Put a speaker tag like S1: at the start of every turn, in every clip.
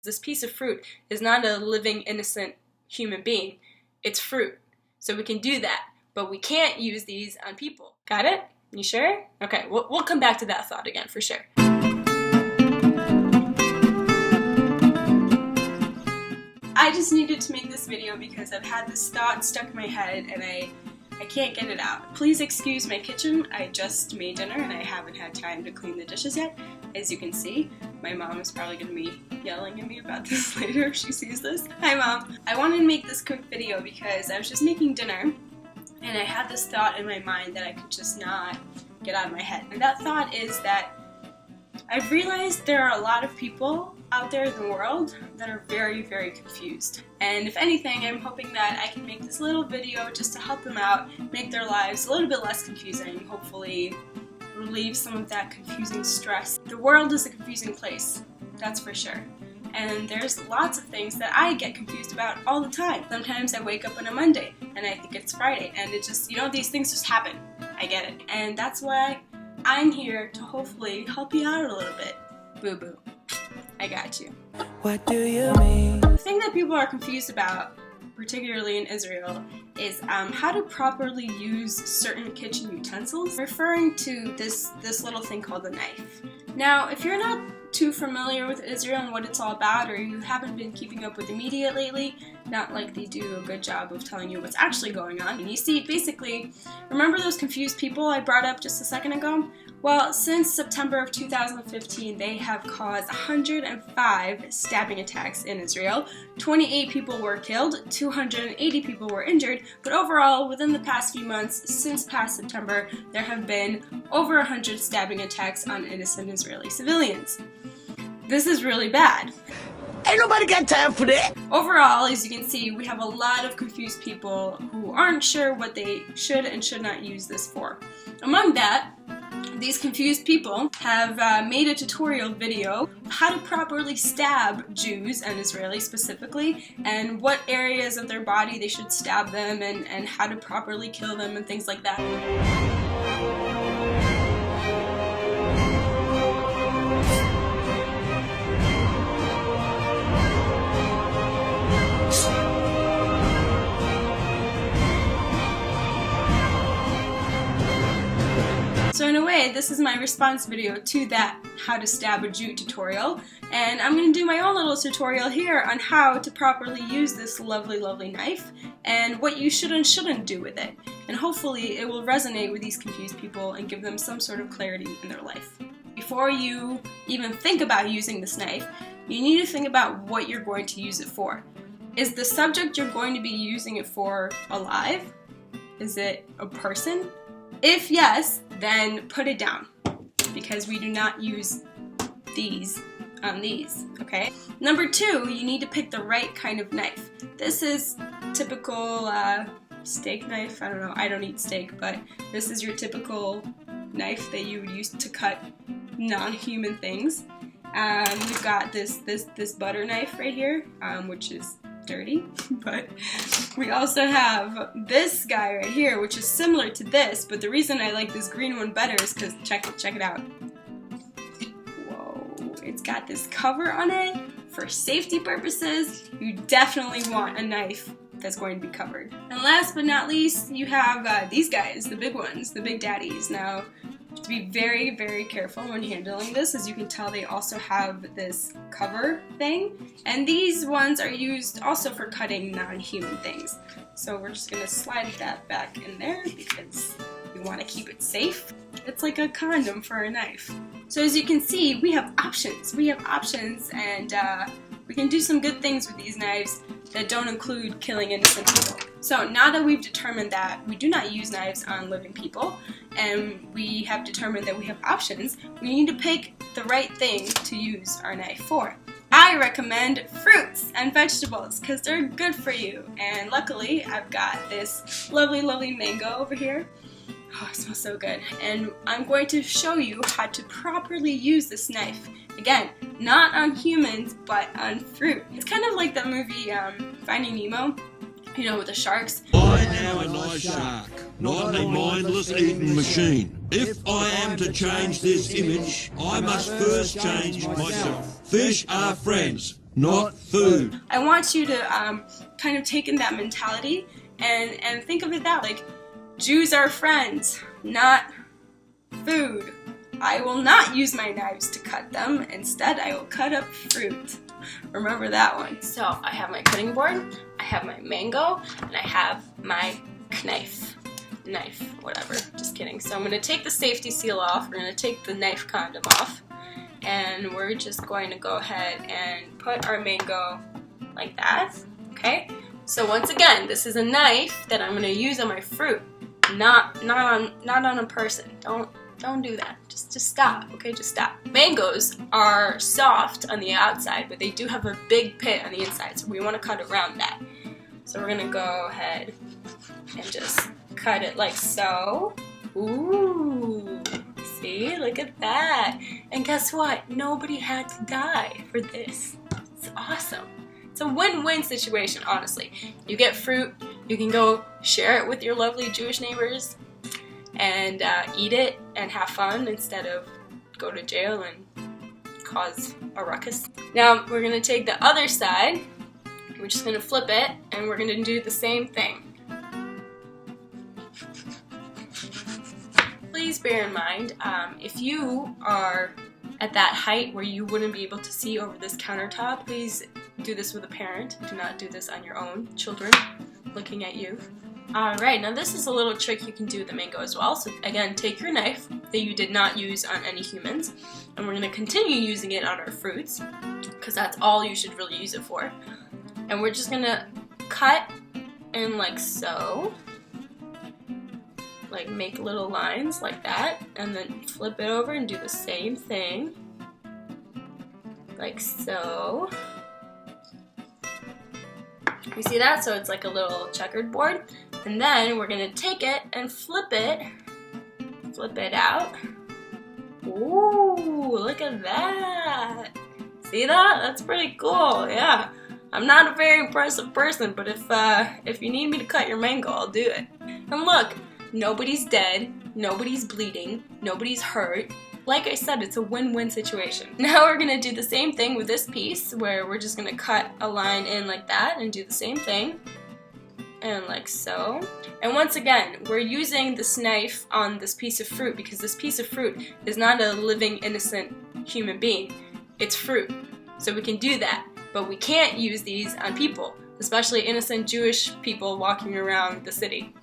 S1: This piece of fruit is not a living, innocent human being. It's fruit. So we can do that, but we can't use these on people. Got it? You sure? Okay, we'll come back to that thought again for sure. I just needed to make this video because I've had this thought stuck in my head and I can't get it out. Please excuse my kitchen. I just made dinner and I haven't had time to clean the dishes yet. As you can see, my mom is probably going to be yelling at me about this later if she sees this. Hi Mom! I wanted to make this quick video because I was just making dinner and I had this thought in my mind that I could just not get out of my head. And that thought is that I've realized there are a lot of people out there in the world that are very, very confused. And if anything, I'm hoping that I can make this little video just to help them out, make their lives a little bit less confusing, hopefully relieve some of that confusing stress. The world is a confusing place, that's for sure. And there's lots of things that I get confused about all the time. Sometimes I wake up on a Monday and I think it's Friday, and it just, these things just happen. I get it. And that's why I'm here to hopefully help you out a little bit. Boo boo. I got you.
S2: What do you mean?
S1: The thing that people are confused about, particularly in Israel, is how to properly use certain kitchen utensils, referring to this little thing called a knife. Now, if you're not too familiar with Israel and what it's all about, or you haven't been keeping up with the media lately, not like they do a good job of telling you what's actually going on. And you see, basically, remember those confused people I brought up just a second ago? Well, since September of 2015, they have caused 105 stabbing attacks in Israel. 28 people were killed, 280 people were injured, but overall, within the past few months, since past September, there have been over 100 stabbing attacks on innocent Israeli civilians. This is really bad.
S2: Ain't nobody got time for that.
S1: Overall, as you can see, we have a lot of confused people who aren't sure what they should and should not use this for. Among that, these confused people have made a tutorial video how to properly stab Jews and Israelis specifically, and what areas of their body they should stab them, and how to properly kill them and things like that. So in a way, this is my response video to that how to stab a Jew tutorial, and I'm going to do my own little tutorial here on how to properly use this lovely, lovely knife, and what you should and shouldn't do with it. And hopefully it will resonate with these confused people and give them some sort of clarity in their life. Before you even think about using this knife, you need to think about what you're going to use it for. Is the subject you're going to be using it for alive? Is it a person? If yes, then put it down, because we do not use these on these, okay? Number two, you need to pick the right kind of knife. This is typical steak knife. I don't know, I don't eat steak, but this is your typical knife that you would use to cut non-human things. We've got this butter knife right here, which is dirty, but we also have this guy right here, which is similar to this, but the reason I like this green one better is because check it out. Whoa, it's got this cover on it. For safety purposes, you definitely want a knife that's going to be covered. And last but not least, you have these guys, the big ones, the big daddies. Now, to be very, very careful when handling this. As you can tell, they also have this cover thing, and these ones are used also for cutting non-human things. So we're just gonna slide that back in there because we want to keep it safe. It's like a condom for a knife. So as you can see, we have options. And we can do some good things with these knives that don't include killing innocent people. So now that we've determined that we do not use knives on living people, and we have determined that we have options, we need to pick the right thing to use our knife for. I recommend fruits and vegetables because they're good for you. And luckily, I've got this lovely, lovely mango over here. Oh, it smells so good. And I'm going to show you how to properly use this knife. Again, not on humans, but on fruit. It's kind of like that movie, Finding Nemo, with the sharks.
S3: I am a nice shark, not a mindless eating machine. If I am to change this image, I must first change myself. Fish are friends. not food.
S1: I want you to kind of take in that mentality and think of it that way. Like, Jews are friends, not food. I will not use my knives to cut them. Instead, I will cut up fruit. Remember that one. So I have my cutting board, I have my mango, and I have my knife, whatever, just kidding. So I'm going to take the safety seal off, we're going to take the knife condom off, and we're just going to go ahead and put our mango like that, okay? So once again, this is a knife that I'm going to use on my fruit, not on a person. Don't do that. Just stop, okay? Just stop. Mangoes are soft on the outside, but they do have a big pit on the inside, so we want to cut around that. So we're going to go ahead and just cut it like so. Ooh, see? Look at that. And guess what? Nobody had to die for this. It's awesome. It's a win-win situation, honestly. You get fruit, you can go share it with your lovely Jewish neighbors, and eat it and have fun instead of go to jail and cause a ruckus. Now we're going to take the other side, we're just going to flip it, and we're going to do the same thing. Please bear in mind, if you are at that height where you wouldn't be able to see over this countertop, please do this with a parent. Do not do this on your own. Children looking at you. Alright, now this is a little trick you can do with the mango as well. So again, take your knife that you did not use on any humans, and we're going to continue using it on our fruits, because that's all you should really use it for. And we're just going to cut in like so. Like make little lines like that, and then flip it over and do the same thing. Like so. You see that? So it's like a little checkered board. And then we're going to take it and flip it out. Ooh, look at that. See that? That's pretty cool, yeah. I'm not a very impressive person, but if you need me to cut your mango, I'll do it. And look, nobody's dead, nobody's bleeding, nobody's hurt. Like I said, it's a win-win situation. Now we're going to do the same thing with this piece, where we're just going to cut a line in like that and do the same thing. And like so. And once again, we're using this knife on this piece of fruit because this piece of fruit is not a living, innocent human being. It's fruit. So we can do that. But we can't use these on people, especially innocent Jewish people walking around the city.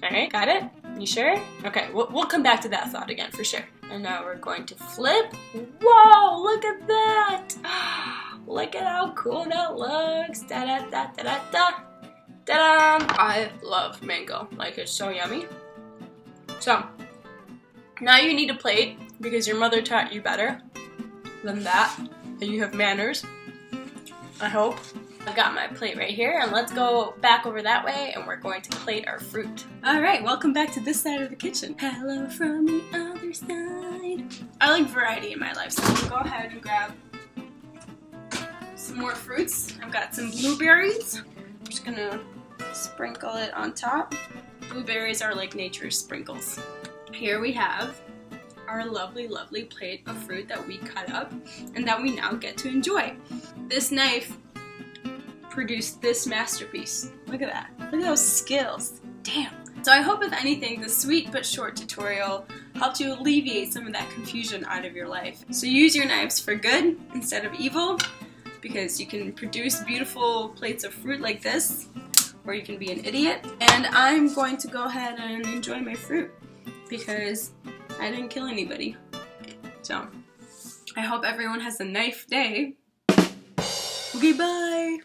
S1: Alright, got it? You sure? Okay, we'll come back to that thought again for sure. And now we're going to flip. Whoa, look at that! Look at how cool that looks. Da-da-da-da-da-da. Ta-da! I love mango. Like, it's so yummy. So, now you need a plate because your mother taught you better than that. And you have manners. I hope. I've got my plate right here, and let's go back over that way, and we're going to plate our fruit. Alright, welcome back to this side of the kitchen. Hello from the other side. I like variety in my life, so I'm going to go ahead and grab some more fruits. I've got some blueberries. I'm just going to sprinkle it on top. Blueberries are like nature's sprinkles. Here we have our lovely, lovely plate of fruit that we cut up and that we now get to enjoy. This knife produced this masterpiece. Look at that. Look at those skills. Damn. So I hope, if anything, this sweet but short tutorial helped you alleviate some of that confusion out of your life. So use your knives for good instead of evil, because you can produce beautiful plates of fruit like this, or you can be an idiot. And I'm going to go ahead and enjoy my fruit because I didn't kill anybody. So I hope everyone has a knife day. Okay, bye!